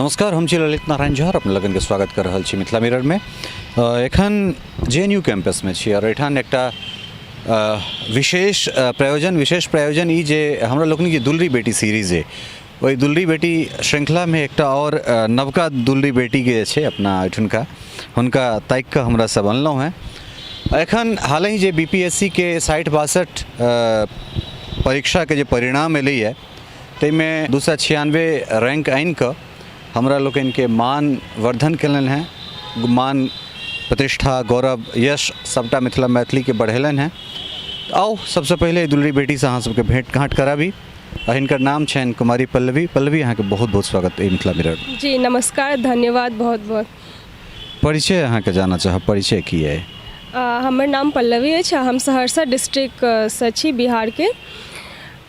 नमस्कार, हम छी ललित नारायण झा। अपने लगन के स्वागत कर रहल छी मिथिला मिरर में। एखन JNU कैंपस में छी और एठान एकटा विशेष प्रयोजन ई जे हमरा लोकनि के दुलरी बेटी सीरीज है, वही दुलरी बेटी श्रृंखला में एकटा और नवका दुलरी बेटी के छै अपना एठुनका हुनका ताकि कऽ हमरा सब अनलहुँ हैं। एखन हाल ही जे BPSC के 60-62 परीक्षा के जे परिणाम एलै है ताहिमे 296 रैंक आनि कऽ हमरा लोकनि के मान वर्धन केलनि हैं, मान प्रतिष्ठा गौरव यश सबटा मिथिला मैथिली के बढ़ेलनि हैं। आओ सबसे पहले दुलरी बेटी से अहाँ सबके भेंट घाँट कराबी। हिनकर नाम छनि कुमारी पल्लवी। पल्लवी, अहाँ के बहुत बहुत स्वागत है मिथिला मिरर। जी नमस्कार, धन्यवाद बहुत बहुत। परिचय अहाँ के जाना चाहब, परिचय की है? हमर नाम पल्लवी अछि। हम सहरसा डिस्ट्रिक्ट से छी, बिहार के।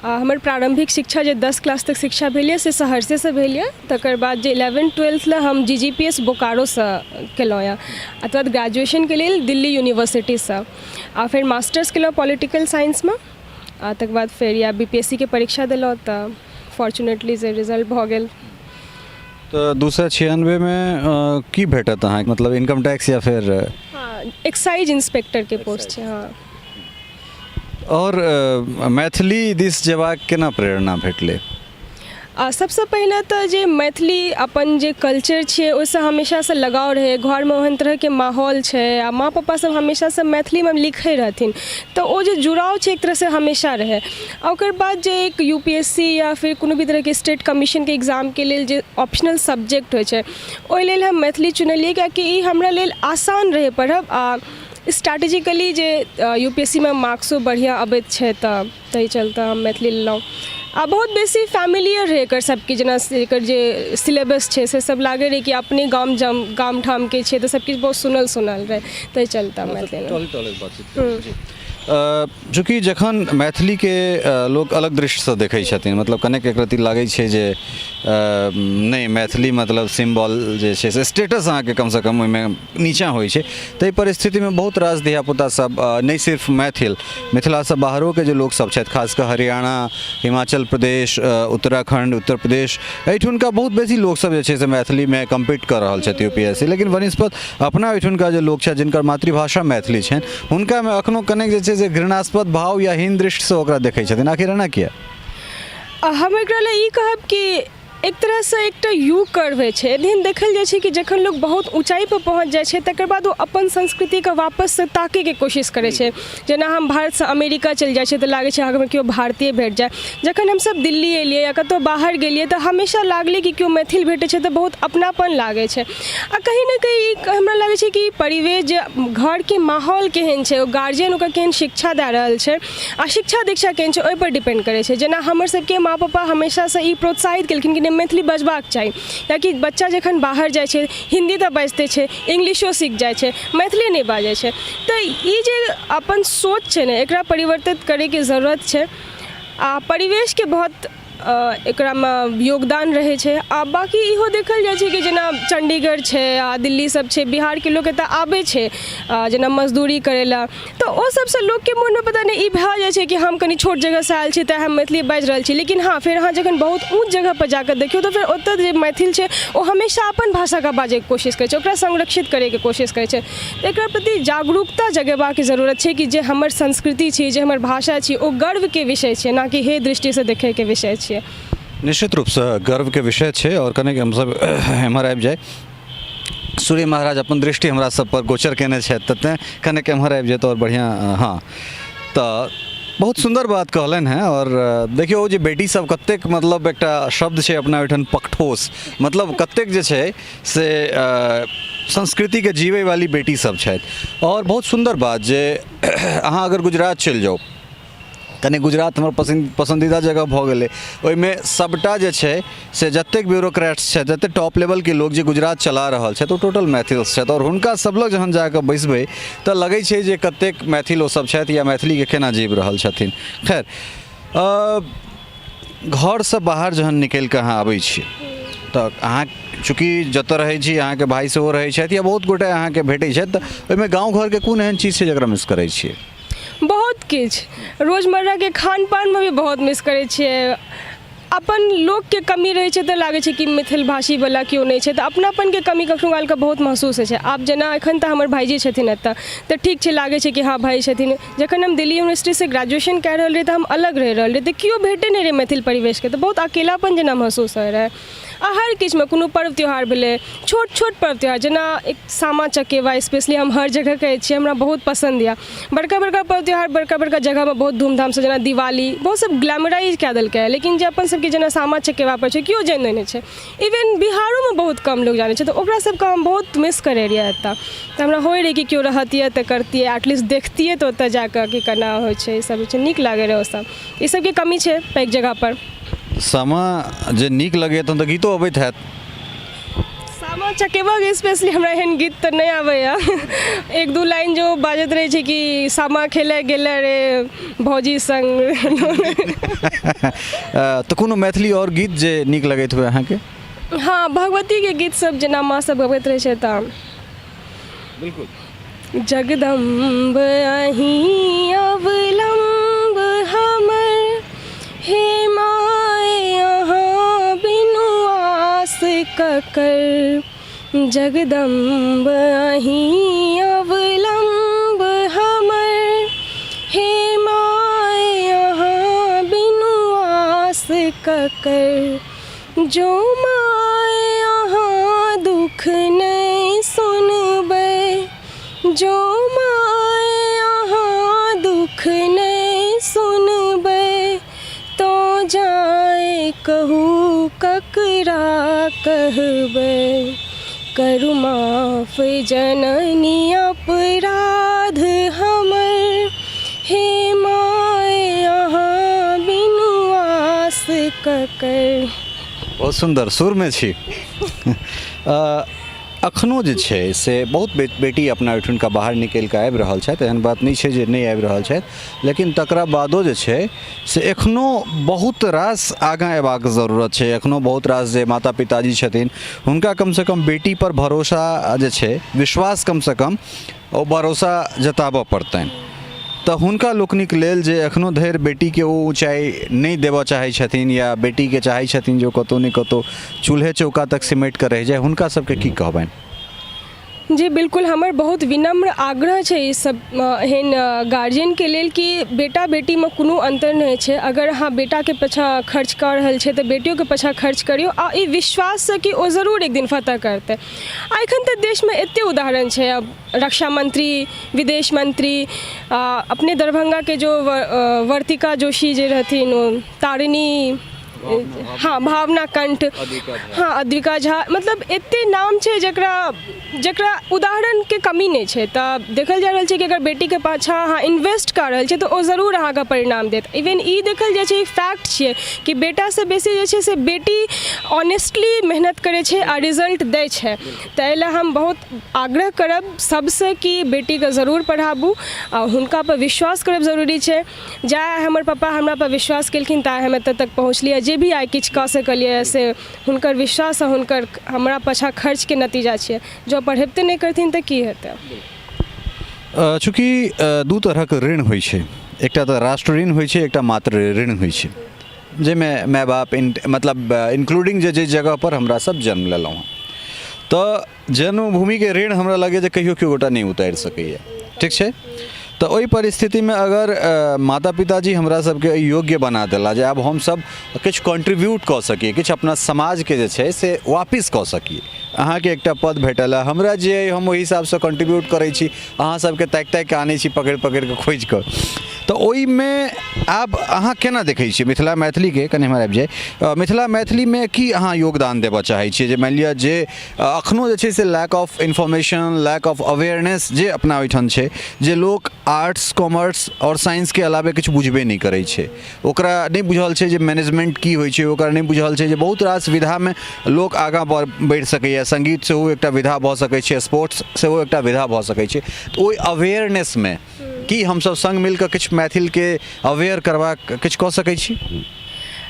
हमर प्रारंभिक शिक्षा जे 10 क्लास तक शिक्षा भेल से सहरसे से भेल। तकर बाद जे 11-12 ला हम GGPS बोकारो से केलहुँ यऽ। तकर बाद ग्रेजुएशन के लेल दिल्ली यूनिवर्सिटी से, आ फिर मास्टर्स केलहुँ पॉलिटिकल साइंस में। तकर बाद फिर या BPSC के परीक्षा देलहुँ तऽ फॉर्चुनेटली जे रिजल्ट भऽ गेल। तो 296 में की भेटत अहाँ, मतलब इनकम टैक्स या फिर? हाँ, एक्साइज इंस्पेक्टर के पोस्ट छै। हाँ। और मैथिली दिस जेबाक केना प्रेरणा भेटलै? सबसे पहले तो जे मैथिली अपन जे कल्चर छै ओहिसँ हमेशासँ लगाव रहे। घर में ओहन तरह के माहौल छै आ माँ पापा सब हमेशा से मैथिली में लिखे रहथिन, तो वो जो जुड़ाव छै एक तरह से हमेशा रहे। ओकर बाद जे एक UPSC या फिर कोनो भी तरह के स्टेट कमीशन के एग्जाम के लेल जे ऑप्शनल सब्जेक्ट होइ छै, ओहि लेल हम मैथिली चुनलियै कियाकि ई हमरा लेल आसान रहे पढ़ब। आ स्ट्रैटेजिकली जे UPSC में मार्क्सो बढ़िया अबैत छै तऽ ताहि चलते हम मैथिली लेलहुँ। आ बहुत बेसी फैमिलियर रहे एकर सबके, जेना एकर जे सिलेबस छै से सब लागे रहे कि अपने गाम ठाम के छै, तो सब किछु बहुत सुनल रहे, ताहि चलते मैथिली। चूँकि जखन मैथिली के लोग अलग दृष्टि से देखै छथिन, मतलब कनेक एक रति लागै छै जे नहीं मैथिली मतलब सिम्बल जे छै से स्टेटस अहाँ के कम से कम ओहिमे नीचाँ होइ छै। ताहि परिस्थिति में बहुत रास धियापुता सब नहीं सिर्फ मिथिला से बाहरो के जे लोग सब छथि, खास कऽ हरियाणा, हिमाचल प्रदेश, उत्तराखंड, उत्तर प्रदेश, एहिठुनका बहुत बेसी लोग सब जे छै से मैथिली में कम्पीट कर रहल छथि UPSC। लेकिन वनिस्पत अपना एहिठुनका जे लोग छथि जिनकर मातृभाषा मैथिली छनि, हुनका में अखनो कनेक जे छै से घृणास्पद भाव या हीन दृष्टि से ओकरा देखै छथिन। आखिर एना किया? हम एकरा लेल ई कहब कि एक तरह से एकटा यू कर्व होइ छै। एहन देखल जाइ छै कि जखन लोग बहुत ऊंचाई पर पहुंच जाइ छै तकर बाद वो अपन संस्कृति के वापस से ताके के कोशिश करै छै। जेना हम भारत से अमेरिका चलि जाइ छै तऽ लागै छै अहाँके केओ भारतीय भेट जाए। जखन हमसब दिल्ली एलियै या कतौ बाहर गेलियै तऽ हमेशा लागलै कि केओ मैथिल भेटै छै तऽ बहुत अपनापन लागै छै। आ कहीं ना कहीं हमरा लागै छै कि परिवेश जे घर के माहौल केहन छै, ओ गार्जियन ओकर केहन शिक्षा दए रहल छै आ शिक्षा दीक्षा केहन छै ओहि पर डिपेंड करै छै। जेना हमर सबके माँ पापा हमेशा से ई प्रोत्साहित केलखिन कि मैथिली बजबाक चाही, कियाकि बच्चा जखन बाहर जाइ छै हिंदी तऽ बाजिते छै, इंग्लिशो सीख जाइ छै, मैथिली नहि बाजै छै। तऽ ई जे अपन सोच छै ने, एकरा परिवर्तित करैके जरूरत छै। आ परिवेश के बहुत एकरा में योगदान रहे छै। आ बाकी इहो देखल जाइ छै कि जेना चंडीगढ़ छै आ दिल्ली सब छै, बिहार के लोग एतऽ आबै छै जेना मजदूरी करै ला, तऽ ओ सबसे लोग के मन में पता नहीं ई भए जाइ छै कि हम कनी छोट जगह से आयल छी तऽ हम मैथिली बाजि रहल छी। लेकिन हाँ, फिर अहाँ जखन बहुत ऊँच जगह पर जाकर देखियो तो फिर ओतऽ जे मैथिल छै ओ हमेशा अपन भाषा का बाजै के कोशिश करै छै, ओकरा संरक्षित करे के कोशिश करै छै। एकरा प्रति जागरूकता जगेबाक जरूरत छै कि जे हमर संस्कृति छै, जे हमर भाषा छै, ओ गर्व के विषय छै, ना कि हे दृष्टि से देखे के विषय छै। निश्चित रूप से गर्व के विषय है। और कने हम सब एम्हर आबि जाए, सूर्य महाराज अपन दृष्टि हमरा सब पर गोचर केने छथि, तैं कने एम्हर आबि जाए तो और बढ़िया। हाँ, तो बहुत सुंदर बात कहलन है। और देखियो जे बेटी सब कतेक, मतलब एकटा शब्द छै अपना ओहिठाम पकठोस, मतलब कतेक जे छै से संस्कृति के जीवे वाली बेटी सब छथि। और बहुत सुंदर बात जे अहाँ अगर गुजरात चलि जाओ, कने गुजरात हमर पसंदीदा जगह भऽ गेलै। ओहिमे सबटा जे छै से जतेक ब्यूरोक्रेट्स छै, जतेक टॉप लेवल के लोग जे गुजरात चला रहल छै, तो टोटल मैथिल्स छथि। और हुनका सब लोग जहन जाकऽ बैसबै तऽ लगै छै जे कतेक मैथिल ओ सब छथि या मैथिली के केना जीव रहल छथिन। खैर, घर से बाहर जहन निकलि कऽ अहाँ आबै छी तऽ अहाँ चूँकि जतऽ रहै छी अहाँके भाई सेहो रहै छथि या बहुत गोटे अहाँके भेटै छथि, तऽ ओहिमे गाँव घर के कोन एहन चीज छै जकरा मिस करै छियै? बहुत किछु रोजमर्रा के खान पान में भी बहुत मिस करै छियै। अपन लोग के कमी रहे छै तऽ लागे छै कि मिथिल भाषी वाला केओ नहीं छै, तऽ अपनापन के कमी कखनो काल के बहुत महसूस होइ छै। आब जेना एखन तऽ हमर भाईजी छथिन एतऽ, तऽ ठीक छै, लागे छै कि हाँ भाई छथिन। जखन हम दिल्ली यूनिवर्सिटी से ग्रेजुएशन कए रहल रही तऽ हम अलग रहि रहल रही, तऽ केओ भेटे नहीं रहे मैथिल परिवेश के, तऽ बहुत अकेलापन जेना महसूस होइ रहे। आ हर किछु में कोनो पर्व त्यौहार भेलै, छोट छोट पर्व त्यौहार जेना एक सामा चकेवा स्पेशली हम हर जगह कहै छियै हमरा बहुत पसंद यऽ। बड़का बड़का पर्व त्यौहार बड़का बड़का जगह में बहुत धूमधाम से, जेना दिवाली बहुत सब ग्लैमराइज कए देलकै है, लेकिन जे अपन सबके जेना सामा चकेवा पर छै केओ जानै नहीं छै। इवन बिहारो में बहुत कम लोग जानै छै, तऽ ओकरा सबके हम बहुत मिस करै रहियै एतऽ। तऽ हमरा होइ रहै कि केओ रहतियै तऽ करतियै, एटलीस्ट देखतियै तऽ ओतऽ जाकऽ कि केना होइ छै, ई सब होइ छै, नीक लागै रहै ओ सब। ई सबके कमी छै पैघ जगह पर। सामा जे नीक लगे तहन तऽ गीतो अबैत हैत। सामा चकेवा के स्पेशली हमरा एहन गीत तऽ नहीं आबैया। एक दू लाइन जो बाजत रहे छै कि सामा खेले गेले रे भौजी संग। तऽ कोनो मैथिली और गीत जे नीक लगैत हुए अहाँके? हाँ, भगवती के गीत सब जेना माँ सब गबैत रहे छै तऽ बिल्कुल। जगदम्ब अहीं अवलंब हमर, हे माय अहाँ बिनु आस ककर। जगदम्ब अहीं अवलंब हमर, हे माय अहाँ बिनु आस ककर। जो माय अहाँ दुख नहीं सुनबै, जो माय अहाँ दुख नहीं सुनबै, तो जाए कहू ककरा कहबै। करु माफ जननी अपराध हमर, हे माय अहाँ बिनु आस ककर। बहुत सुंदर सुर में छी। अखनो जे छै से बहुत बेटी अपना ओहिठुनका बाहर निकलि कऽ आबि रहल छथि, एहन बात नहीं छै जे नहीं आबि रहल छथि, लेकिन तकरा बादो जे छै से एखनो बहुत रास आगाँ अयबाक जरूरत छै। एखनो बहुत रास जे माता पिताजी छथिन हुनका कम से कम बेटी पर भरोसा जे छै, विश्वास कम से कम ओ भरोसा जताबऽ पड़तनि। तऽ हुनका लोकनिक लेल जे एखनो धरि बेटीके ओ ऊँचाइ नहि देबऽ चाहै छथिन, या बेटीके चाहै छथिन जे कतहु ने कतहु चूल्हे चौका तक सिमटि कऽ रहि जाए, हुनका सबके की कहबनि? जी बिल्कुल, हमर बहुत विनम्र आग्रह छै ई सब एहन गार्जियन के लेल कि बेटा बेटी में कोनो अंतर नहीं छै। अगर अहाँ बेटा के पाछा खर्च कर रहल छै तऽ बेटियों के पाछा खर्च करियो, आ ई विश्वास से कि ओ जरूर एक दिन फतह करतै। आ एखन तऽ देश में एते उदाहरण छै, अब रक्षा मंत्री, विदेश मंत्री, अपने दरभंगा के जो वर्तिका जोशी जे रहथिन, तारिणी, हाँ भावना कंठ, हाँ अद्विका झा, मतलब एते नाम छै जकरा उदाहरण के कमी नहीं छै। तऽ देखल जा रहल छै कि अगर बेटी के पाछा अहाँ इन्वेस्ट कर रहल छै तऽ ओ जरूर अहाँके परिणाम देत। इवन ई देखल जाइ छै, फैक्ट छियै कि बेटा से बेसी जे छै से बेटी ऑनेस्टली मेहनत करे छै आ रिजल्ट दै छै। तऽ एहि हम बहुत आग्रह करब सबसे कि बेटी के जरूर पढ़ाबू आ हुनका पर विश्वास करब जरूरी छै। जाय हमर पापा हमरा पर विश्वास केलखिन ताय हम एतऽ तक पहुँचलियै, जे भी आइ किछु कऽ सकलियै से हुनकर विश्वास आ हुनकर हमरा पाछा खर्च के नतीजा छियै। जो पढ़ेबते नहीं करथिन तऽ की हेतै? चूँकि दू तरहक ऋण होइ छै, एकटा तऽ राष्ट्र ऋण होइ छै, एकटा मातृ ऋण होइ छै, जाहिमे माय बाप मतलब इंक्लूडिंग जे जगह पर हमरा सब जन्म लेलहुँ हँ, तऽ जन्मभूमिके ऋण हमरा लगैए जे कहियो केओ गोटा नहीं उतारि सकैए। ठीक छै, तऽ ओहि परिस्थितिमे अगर माता पिताजी हमरा सबके योग्य बना देला जे आब हमसब किछु कंट्रीब्यूट कऽ सकिए, किछु अपना समाजके जे छै से वापिस कऽ सकिए, अहाँके एकटा पद भेटल है, हमरा जे हम ओहि हिसाबसँ कंट्रीब्यूट करै छी, अहाँ सबके ताकि ताकि कऽ आनै छी पकड़ि पकड़ि कऽ खोजि कऽ, तऽ ओहिमे आब अहाँ केना देखै छियै मिथिला मैथिलीके? कनि हमर आबि जाय, मिथिला मैथिलीमे की अहाँ योगदान देबऽ चाहै छियै? जे मानि लिअ जे अखनो जे छै से lack of information, lack of awareness जे अपना ओहिठाम छै, जे लोक आर्ट्स कॉमर्स और साइंसके अलावे किछु बुझबे नहीं करै छै, ओकरा नहीं बुझल छै जे मैनेजमेंट की होइ छै, ओकरा नहीं बुझल छै जे बहुत रास विधामे लोक आगाँ बढ़ि सकैए, संगीत सेहो एकटा विधा भऽ सकै छै, स्पोर्ट्स सेहो एकटा विधा भऽ सकै छै। तऽ ओहि अवेयरनेसमे की हमसब संग मिलकऽ किछु मैथिलके अवेयर करबाक किछु कऽ सकै छी?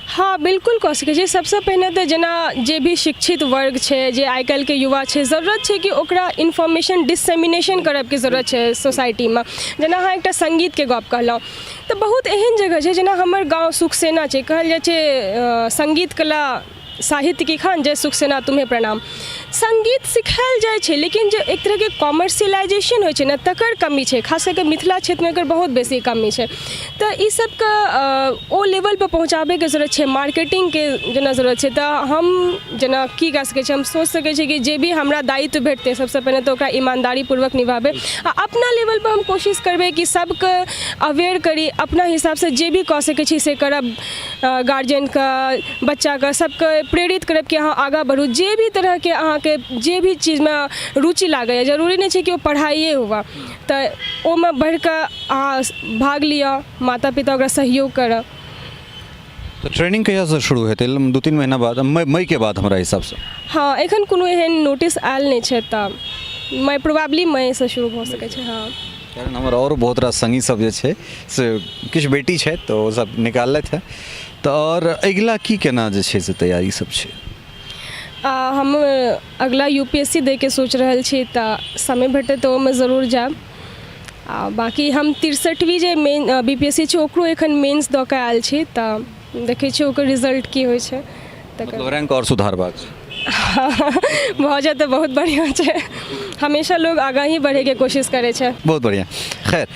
हाँ बिल्कुल कऽ सकै छी। सबसँ पहिने तऽ जेना जे भी शिक्षित वर्ग छै, जे आइ काल्हिके युवा छै, जरूरत छै कि ओकरा इन्फॉर्मेशन डिसेमिनेशन करबके जरूरत छै सोसाइटीमे। जेना अहाँ एकटा सङ्गीतके गप कहलहुँ, तऽ बहुत एहन जगह छै, जेना हमर गाँव सुखसेना छै, कहल जाइ छै सङ्गीत कला साहित्य की खान जय सुखसेना तुम्हें प्रणाम। संगीत सिखायल जाइ छै, लेकिन जे एक तरहके कॉमर्शियलाइजेशन होइ छै ने, तकर कमी छै, खास करके मिथिला क्षेत्रमे एकर बहुत बेसी कमी छै। तऽ ई सबके ओ लेवल पर पहुँचाबैके जरूरत छै, मार्केटिंगके जेना जरूरत छै। तऽ हम जेना की कऽ सकै छी, हम सोचि सकै छी कि जे भी हमरा दायित्व भेटतै, सबसँ पहिने तऽ ओकरा ईमानदारीपूर्वक निभाबै, आ अपना लेवल पर हम कोशिश करबै कि सबके अवेयर करी, अपना हिसाबसँ जे भी कऽ सकै छी से करब। गार्जियनके, बच्चाके, सबके प्रेरित करब कि अहाँ आगाँ बढ़ू। जे भी तरहके अहाँके जे भी चीजमे रुचि लागैए, जरूरी नहि छै कि ओ पढ़ाइए हुआ, तऽ ओहिमे बढ़िकऽ अहाँ भाग लिअ, माता पिता ओकरा सहयोग करऽ। तो ट्रेनिंग कहियासँ शुरू हेतै? 2-3 महीना बाद, मई के बाद हमरा हिसाबसँ? हाँ, एखन कोनो एहन नोटिस आयल नहि छै, तऽ प्रोबेबली मईसँ शुरू भऽ सकै छै। हाँ, कारण हमर और बहुत रास संगी सब जे छै से किछु बेटी छै, तऽ ओ सब निकाललथि है। तऽ और अगिला की केना जे छै से तैयारी सब छै? हम अगला UPSC दैके सोचि रहल छी, तऽ समय भेटै तऽ ओहिमे जरूर जायब। आ बाकी हम 63वीं जे मेन BPSC छै, ओकरो एखन मेंस दऽ कऽ आयल छी, तऽ देखै छी ओकर रिजल्ट की होइ छै। मतलब रैंक और सुधारबाक छै? भऽ जाए तऽ बहुत बढ़िआँ छै। हमेशा लोग आगाँ ही बढ़ैके कोशिश करै छै। बहुत बढ़िया। खैर,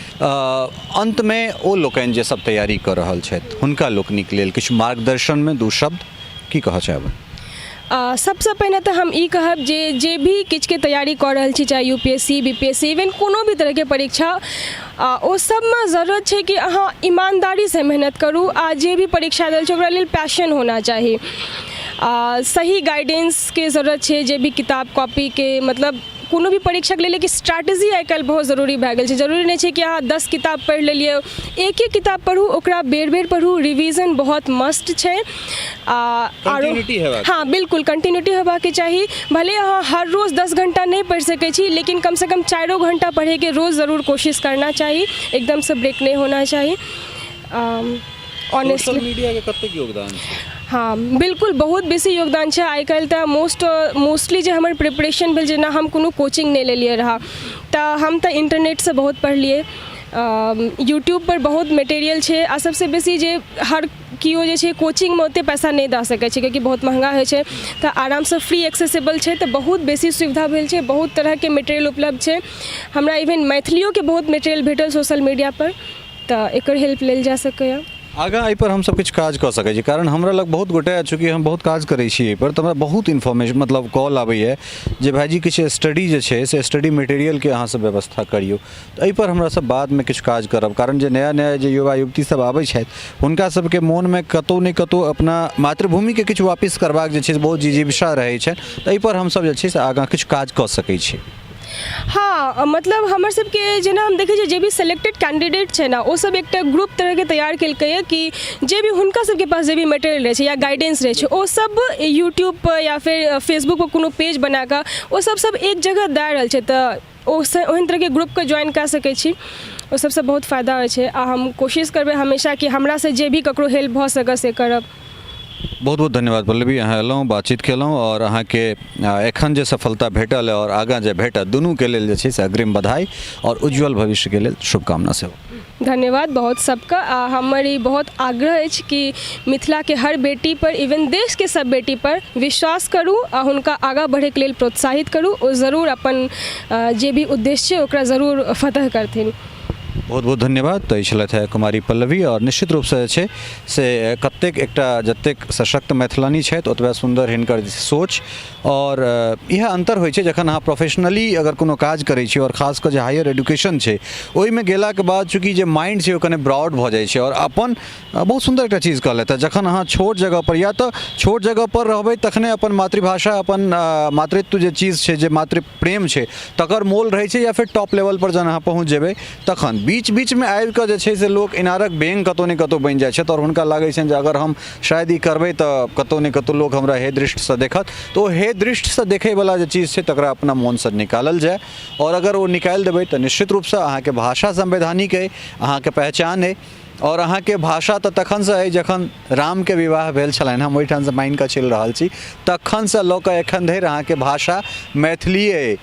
अंत में ओ लोकनि जे सब तैयारी कऽ रहल छथि, हुनका लोकनिक लेल किछु मार्गदर्शनमे 2 शब्द की कहऽ चाहबै? सबसँ पहिने तऽ हम ई कहब जे भी किछुके तैयारी कऽ रहल छी, चाहे UPSC, BPSC, इवन कोनो भी तरहके परीक्षा, ओ सबमे जरूरत छै कि अहाँ ईमानदारीसँ मेहनत करू, आ जे भी परीक्षा देल छै ओकरा लेल पैशन होना चाही। सही गाइडेंसके ज़रूरत छै, जे भी किताब कॉपीके, मतलब कोनो भी परीक्षाके लेल एक स्ट्रैटेजी आइ काल्हि बहुत ज़रूरी भए गेल छै। जरूरी नहि छै कि अहाँ 10 किताब पढ़ि लेलिए, एक एक किताब पढ़ू, ओकरा बेर बेर पढ़ू, रिवीजन बहुत मस्ट छै। हाँ बिल्कुल, कंटिन्यूटी हेबाके चाही। भले अहाँ हर रोज़ 10 घंटा नहीं पढ़ि सकै छी, लेकिन कम से कम 4 घंटा पढ़ैके रोज़ ज़रूर कोशिश करना चाही, एकदम से ब्रेक नहीं होना चाही। ऑनेस्टली सोशल मीडिया के कतेक योगदान छै? हाँ बिल्कुल, बहुत बेसी योगदान छै। आइ काल्हि तऽ मोस्टली जे हमर प्रिपरेशन भेल, जेना हम कोनो कोचिंग नहीं लेलिए रहा, तऽ हम तऽ इंटरनेटसँ बहुत पढ़लिए। यूट्यूब पर बहुत मटेरियल छै, आ सबसँ बेसी जे हर केओ जे छै कोचिंगमे ओतेक पैसा नहीं दऽ सकै छै, कियाकि बहुत महंगा होइ छै। तऽ आरामसँ फ्री एक्सेसिबल छै, तऽ बहुत बेसी सुविधा भेल छै, बहुत तरहके मटेरियल उपलब्ध छै। हमरा इवन मैथिलियोके बहुत मटेरियल भेटल सोशल मीडिया पर, तऽ एकर हेल्प लेल जा सकैए। आगाँ एहिपर हमसब किछु काज कऽ सकै छी, कारण हमरा लग बहुत गोटे, चूँकि हम बहुत काज करै छी एहिपर, तऽ हमरा बहुत इन्फॉर्मेशन, मतलब कॉल आबैए जे भाईजी किछु स्टडी जे छै से स्टडी मटेरियलके अहाँसँ व्यवस्था करियौ। तऽ एहिपर हमरा सब बादमे किछु काज करब, कारण जे नया नया जे युवा युवती सब आबै छथि, हुनका सबके मोनमे कतहु ने कतहु अपना मातृभूमिके किछु वापस करबाक जे छै से बहुत जिज्ञासा रहै छै। तऽ एहिपर हमसब जे छै से आगाँ किछु काज कऽ सकै छी। हाँ, मतलब हमर सबके जेना हम देखै छियै, जे भी सिलेक्टेड कैंडिडेट छै ना, ओ सब एकटा ग्रुप तरहके तैयार केलकैए कि जे भी हुनका सबके पास जे भी मटेरियल रहै छै या गाइडेंस रहै छै, ओ सब यूट्यूब पर या फिर फेसबुक पर कोनो पेज बनाकऽ ओ सब एक जगह दए रहल छै। तऽ ओहन तरहके ग्रुपके ज्वाइन कऽ सकै छी, ओ सबसँ बहुत फायदा होइ छै। आ हम कोशिश करबै हमेशा कि हमरासँ जे भी ककरो हेल्प भऽ सकै से करब। बहुत बहुत धन्यवाद पल्लवी, अहाँ एलहुँ, बातचीत केलहुँ, और अहाँके एखन जे सफलता भेटल और आगाँ जे भेटत, दुनूके लेल जे छै से अग्रिम बधाई और उज्ज्वल भविष्यके लेल शुभकामना सेहो। धन्यवाद बहुत सबका। हमर ई बहुत आग्रह अछि कि मिथिलाके हर बेटी पर, इवन देशके सब बेटी पर विश्वास करू आ हुनका आगाँ बढ़ैके लेल प्रोत्साहित करू। ओ जरूर अपन जे भी उद्देश्य छै ओकरा जरूर फतह करथिन। बहुत बहुत धन्यवाद। तऽ ई छलथि है कुमारी पल्लवी, और निश्चित रूपसँ जे छै से कतेक एकटा जतेक सशक्त मैथिलानी छथि, ओतबे सुन्दर हिनकर सोच। और इएह अंतर होइ छै जखन अहाँ प्रोफेशनली अगर कोनो काज करै छी, और खास कऽ जे हायर एजुकेशन छै ओहिमे गेलाके बाद चूँकि जे माइंड छै ओ कने ब्रॉड भऽ जाइ छै। और अपन बहुत सुन्दर एकटा चीज कहलथि है, जखन अहाँ छोट जगह पर, या तऽ छोट जगह पर रहबै तखने अपन मातृभाषा, अपन मातृत्व जे चीज छै, जे मातृ प्रेम छै, तकर मोल रहै छै। या फिर टॉप लेवल पर जहन अहाँ पहुँच जेबै, तखन बीच में आबि कऽ जे छै से लोक इनारक बेंग कतहु ने कतहु बनि जाइ छथि, और हुनका लागै छनि जे अगर हम शायद ई करबै तऽ कतहु ने कतहु लोक हमरा हे दृष्टिसँ देखत। तऽ ओ हे दृष्टिसँ देखैवला जे चीज छै तकरा अपना मोनसँ निकालल जाय, और अगर ओ निकालि देबै तऽ निश्चित रूपसँ अहाँके भाषा संवैधानिक अइ, अहाँके पहचान अइ, और अहाँ के भाषा तो तखन से है जखन राम के विवाह भेल छलनि, हम ओहिठाम से मानि कऽ चलि रहल छी, तखन से लऽ कऽ एखन धरि अहाँ के भाषा मैथिलीए अइ।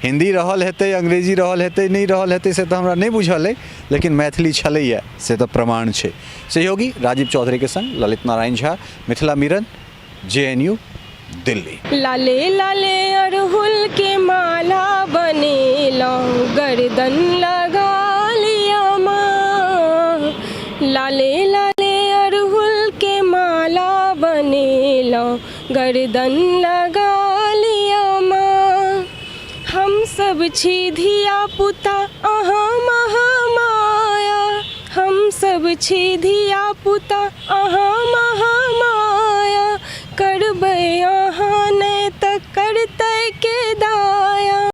हिंदी रहल हेतै, अंग्रेजी रहल हेतै, नहीं रहल हेतै से तो हमरा नहीं बुझल है, लेकिन मैथिली छलैया से तो प्रमाण छै। सहयोगी राजीव चौधरी के संग ललित नारायण झा, मिथिला मिरर, JNU, दिल्ली। लाले लाले अड़हुल के माला बनेलहुँ, गर्दन लगा लिया माँ। लाले लाले अड़हुल के माला बनेलहुँ, गर्दन लगा लिया माँ। हम सब छी धिया पुता अहाँ महामाया, हम सब छी धिया पुता अहाँ महा